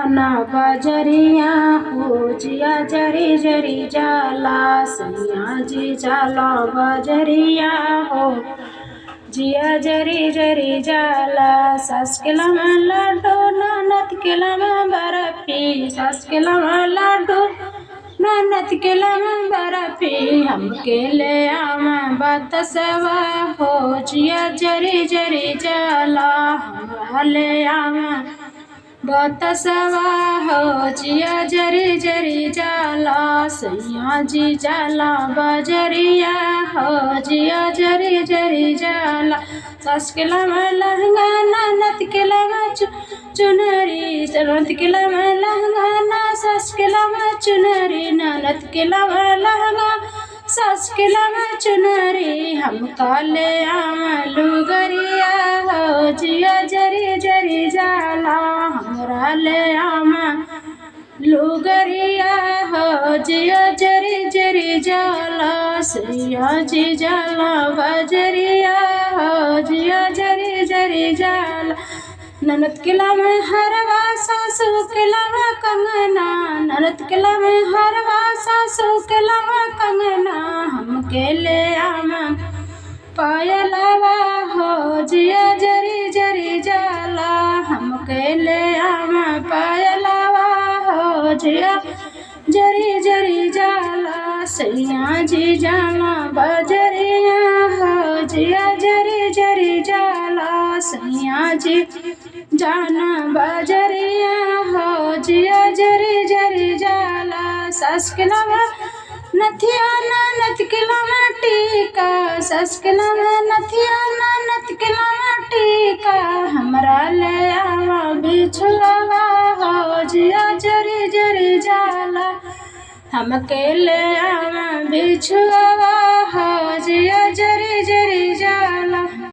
जाना बजरिया हो जिया जरी जरी जाला सैया जी जाला बजरिया हो जिया जरी जरी जाला। सास के लमा लाडो ननद के लमा बर्फी सास के लमा लाडो ननद के लमा बर्फी हमके ले आवा बतसवा हो जिया जरी जरी जाला हमरा ले आवा बतसवा हो जिया जरी जरी जाला सैया जी जाला बजरिया हो जिया जरी जरी जाला। सास के लमा लहंगा ननद के लमा चुनरी ननद के लमा लहंगा सास के लमा चुनरी ननद के लमा लहंगा सास के लमा चुनरी हमका ले आवा लुगरिया हो जिया जरी जरी जाला हमरा ले आवा लुगरिया हो जिया जरी जरी जाला सैया जी जाला बजरिया हो जिया जरी जरी जाला। ननद के लमा हरवा सासू के लमा कंगना ननद के लमा हरवा सासू के लमा कंगना हमके ले आवा पायलवा हो जिया जरी जरी जाला हमके ले आवा पायलवा हो जिया जरी जरी जाला सैया जी जाला बजरिया हो जिया जरी जरी जाला सैया जी जाना बजरिया हो जिया जरी जरी जाला। सास के लमा नथिया ननद के लमा टीका सास के लमा नथिया ननद के लमा टीका हमरा ले आवा बिछुआवा हो जिया जरी जरी जाला हमके ले आवा बिछुआवा